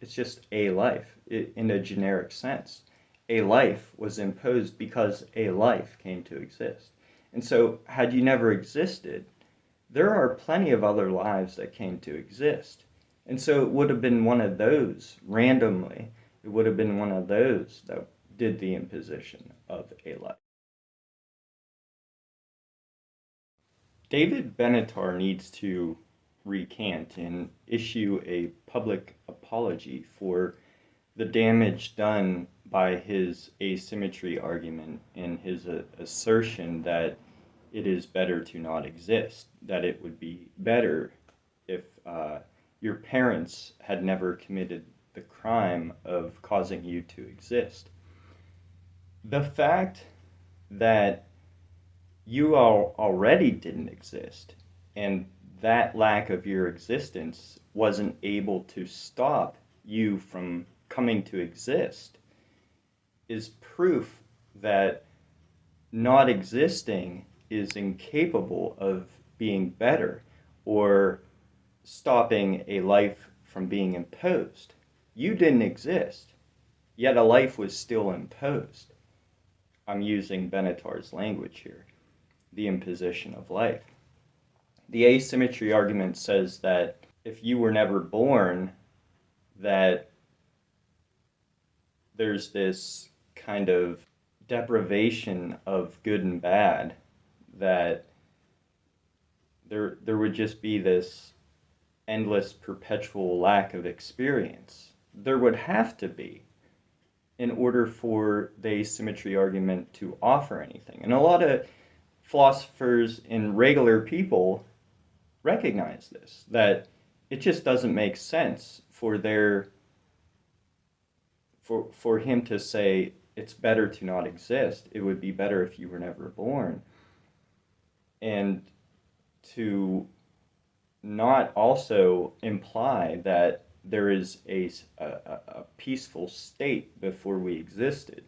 It's just a life in a generic sense. A life was imposed because a life came to exist. And so, had you never existed, there are plenty of other lives that came to exist. And so it would have been one of those, randomly, it would have been one of those that did the imposition of a life. David Benatar needs to recant and issue a public apology for the damage done by his asymmetry argument and his assertion that it is better to not exist, that it would be better if your parents had never committed the crime of causing you to exist. The fact that you already didn't exist, and that lack of your existence wasn't able to stop you from coming to exist, is proof that not existing is incapable of being better or stopping a life from being imposed. You didn't exist, yet a life was still imposed. I'm using Benatar's language here, the imposition of life. The asymmetry argument says that if you were never born, that there's this kind of deprivation of good and bad, that there would just be this endless perpetual lack of experience. There would have to be, in order for the asymmetry argument to offer anything. And a lot of philosophers and regular people recognize this, that it just doesn't make sense for him to say it's better to not exist. It would be better if you were never born. And to not also imply that there is a peaceful state before we existed,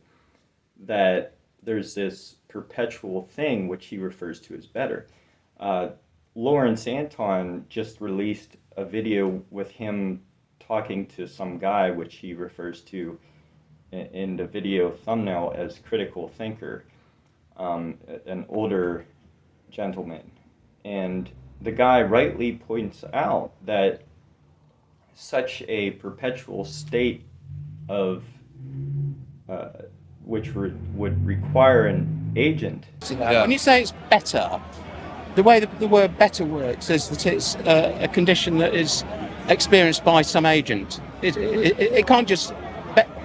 that there's this perpetual thing which he refers to as better. Lawrence Anton just released a video with him talking to some guy, which he refers to in the video thumbnail as critical thinker, an older gentleman. And the guy rightly points out that such a perpetual state of which would require an agent. Yeah. When you say it's better, the way the word better works is that it's a condition that is experienced by some agent. It can't just,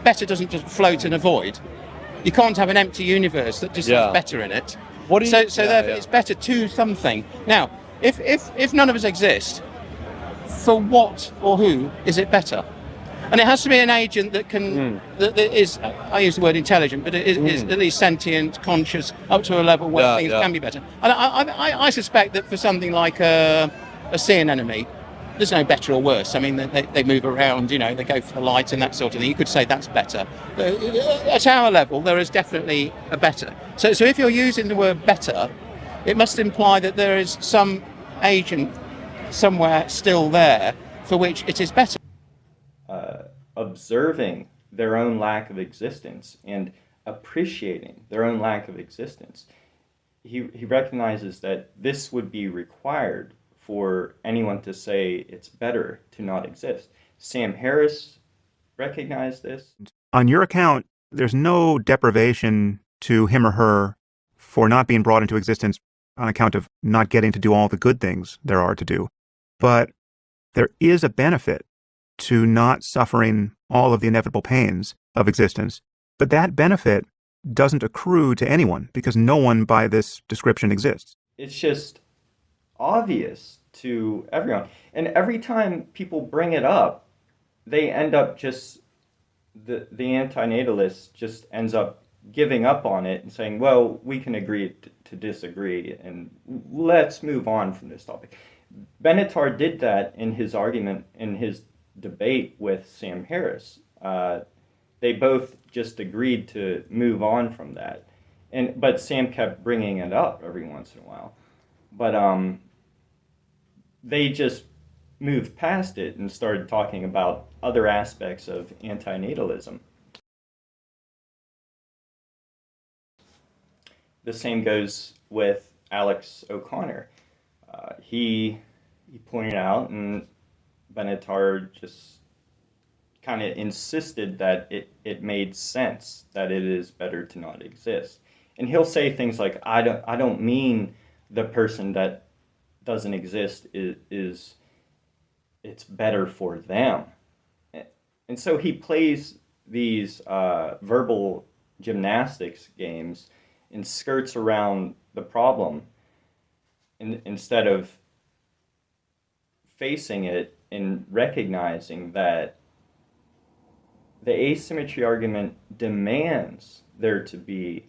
better doesn't just float in a void. You can't have an empty universe that just has better in it. Therefore it's better to something. Now, if none of us exist, for what or who is it better? And it has to be an agent that can, that is, I use the word intelligent, but it is at least sentient, conscious, up to a level where things can be better. And I suspect that for something like a sea anemone, there's no better or worse. I mean, they move around, they go for the light and that sort of thing. You could say that's better. At our level, there is definitely a better. So if you're using the word better, it must imply that there is some agent somewhere still there for which it is better. Observing their own lack of existence and appreciating their own lack of existence, he recognizes that this would be required for anyone to say it's better to not exist. Sam Harris recognized this. On your account, there's no deprivation to him or her for not being brought into existence on account of not getting to do all the good things there are to do. But there is a benefit to not suffering all of the inevitable pains of existence. But that benefit doesn't accrue to anyone because no one by this description exists. It's just obvious to everyone. And every time people bring it up, they end up just, the antinatalist just ends up giving up on it and saying, well, we can agree to disagree and let's move on from this topic. Benatar did that in his argument, in his debate with Sam Harris. They both just agreed to move on from that. But Sam kept bringing it up every once in a while. But they just moved past it and started talking about other aspects of antinatalism. The same goes with Alex O'Connor. He pointed out, and Benatar just kind of insisted that it made sense that it is better to not exist. And he'll say things like, I don't mean the person that doesn't exist is it's better for them. And so he plays these verbal gymnastics games and skirts around the problem instead of facing it and recognizing that the asymmetry argument demands there to be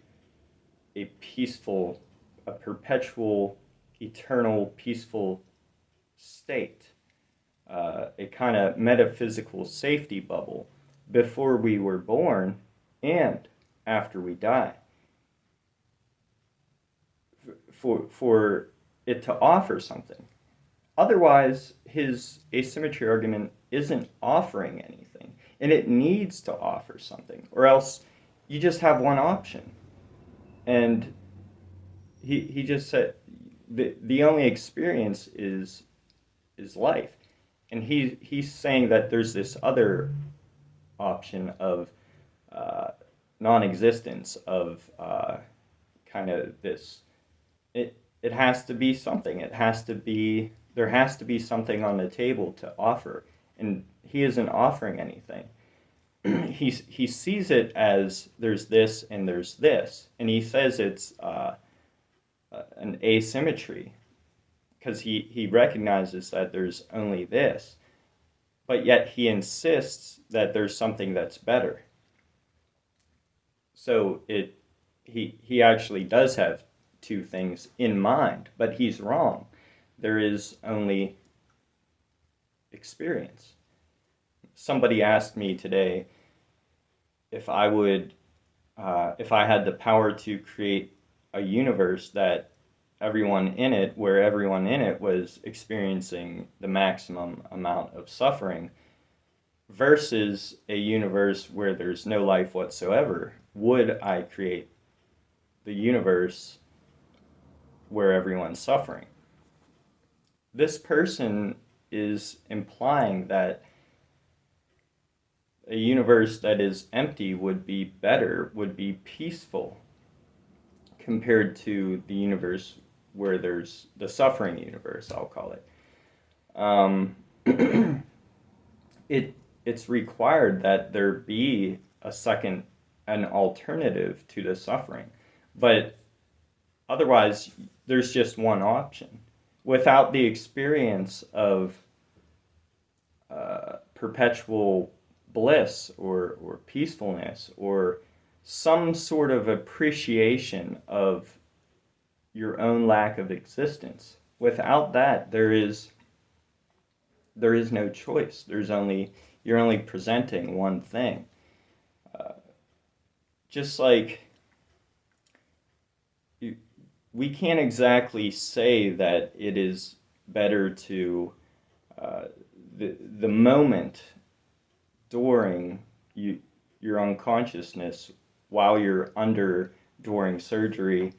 a peaceful, a perpetual, eternal, peaceful state, a kind of metaphysical safety bubble before we were born and after we die. For it to offer something. Otherwise, his asymmetry argument isn't offering anything, and it needs to offer something, or else you just have one option. And he just said the only experience is life, and he's saying that there's this other option of non-existence, of kind of this. It has to be something. There has to be something on the table to offer, and he isn't offering anything. He sees it as there's this and there's this, and he says it's an asymmetry because he recognizes that there's only this, but yet he insists that there's something that's better. So he actually does have two things in mind, but he's wrong. There is only experience. Somebody asked me today if I had the power to create a universe that where everyone in it was experiencing the maximum amount of suffering, versus a universe where there's no life whatsoever, would I create the universe where everyone's suffering? This person is implying that a universe that is empty would be better, would be peaceful, compared to the universe where there's the suffering universe, I'll call it. It's required that there be an alternative to the suffering, but otherwise there's just one option. Without the experience of perpetual bliss or peacefulness or some sort of appreciation of your own lack of existence, without that there is no choice. You're only presenting one thing. Just like we can't exactly say that it is better to the moment during your unconsciousness while you're during surgery,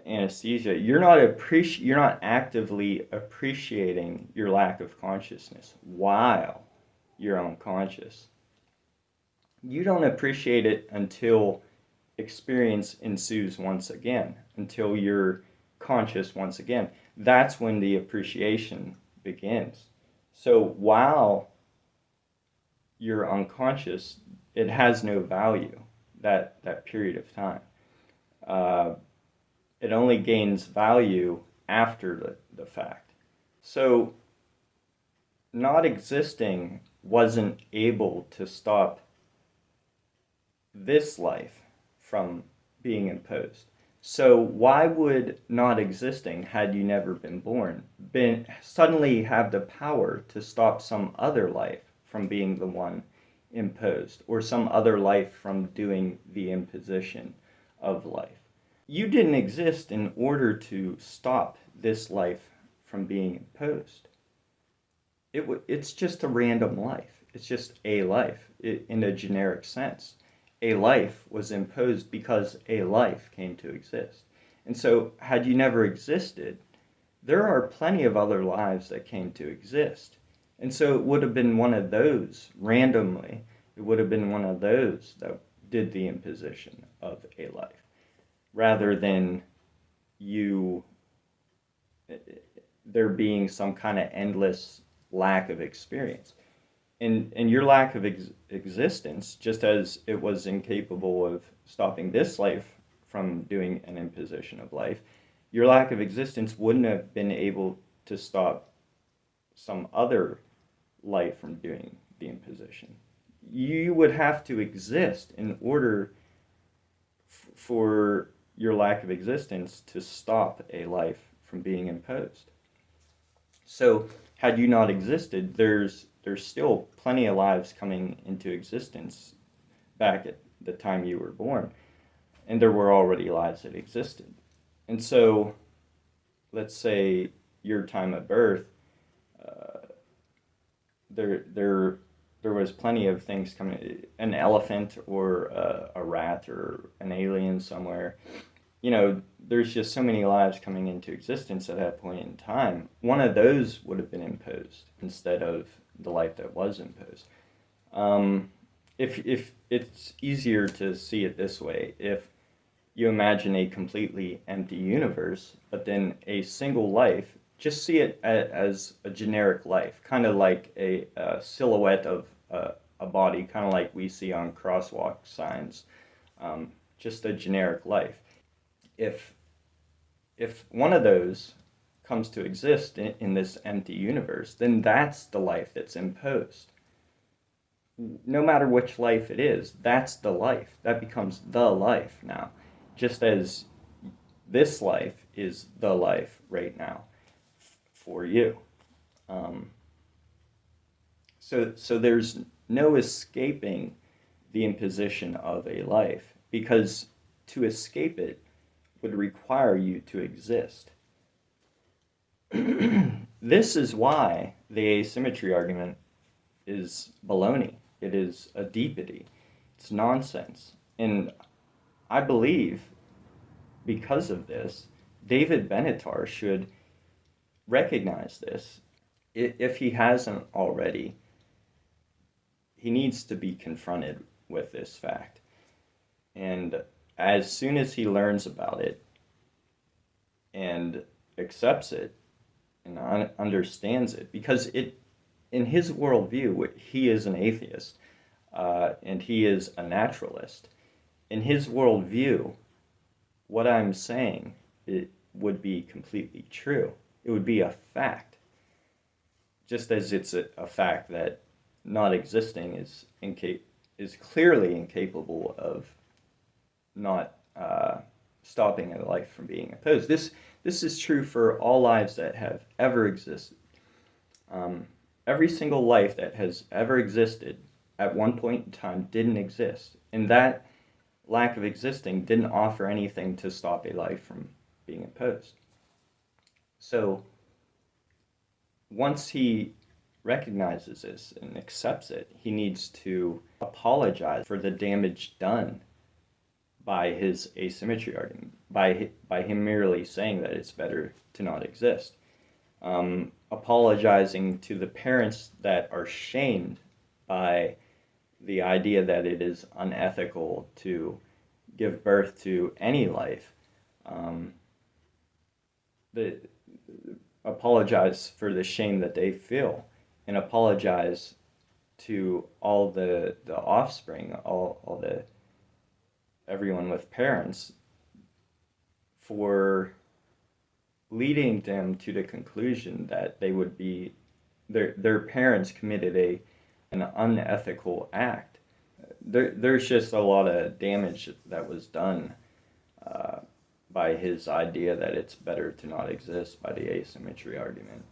anesthesia. You're not actively appreciating your lack of consciousness while you're unconscious. You don't appreciate it until experience ensues once again, until you're conscious once again. That's when the appreciation begins. So while you're unconscious, it has no value, that period of time. It only gains value after the fact. So not existing wasn't able to stop this life from being imposed. So why would not existing, had you never been born, suddenly have the power to stop some other life from being the one imposed, or some other life from doing the imposition of life? You didn't exist in order to stop this life from being imposed. it's just a random life. It's just a life in a generic sense. A life was imposed because a life came to exist. And so, had you never existed, there are plenty of other lives that came to exist. And so it would have been one of those, randomly, it would have been one of those that did the imposition of a life, rather than you, there being some kind of endless lack of experience. And your lack of existence, just as it was incapable of stopping this life from doing an imposition of life, your lack of existence wouldn't have been able to stop some other life from doing the imposition. You would have to exist in order for your lack of existence to stop a life from being imposed. So, had you not existed, there's still plenty of lives coming into existence back at the time you were born, and there were already lives that existed. And so, let's say your time of birth, there was plenty of things coming, an elephant or a rat or an alien somewhere. There's just so many lives coming into existence at that point in time. One of those would have been imposed instead of the life that was imposed. If it's easier to see it this way, if you imagine a completely empty universe, but then a single life, just see it as a generic life, kind of like a silhouette of a body, kind of like we see on crosswalk signs, just a generic life. If one of those comes to exist in this empty universe, then that's the life that's imposed. No matter which life it is, that's the life. That becomes the life now. Just as this life is the life right now for you. So there's no escaping the imposition of a life, because to escape it would require you to exist. This is why the asymmetry argument is baloney. It is a deepity. It's nonsense. And I believe, because of this, David Benatar should recognize this. If he hasn't already, he needs to be confronted with this fact. And as soon as he learns about it and accepts it and understands it, because in his worldview, he is an atheist and he is a naturalist. In his worldview, what I'm saying, it would be completely true. It would be a fact. Just as it's a fact that not existing is clearly incapable of not stopping a life from being opposed. This is true for all lives that have ever existed. Every single life that has ever existed at one point in time didn't exist. And that lack of existing didn't offer anything to stop a life from being opposed. So once he recognizes this and accepts it, he needs to apologize for the damage done by his asymmetry argument, by him merely saying that it's better to not exist. Apologizing to the parents that are shamed by the idea that it is unethical to give birth to any life. Apologize for the shame that they feel, and apologize to all the offspring, all the everyone with parents, for leading them to the conclusion that they would be their parents committed an unethical act. There's just a lot of damage that was done by his idea that it's better to not exist, by the asymmetry argument.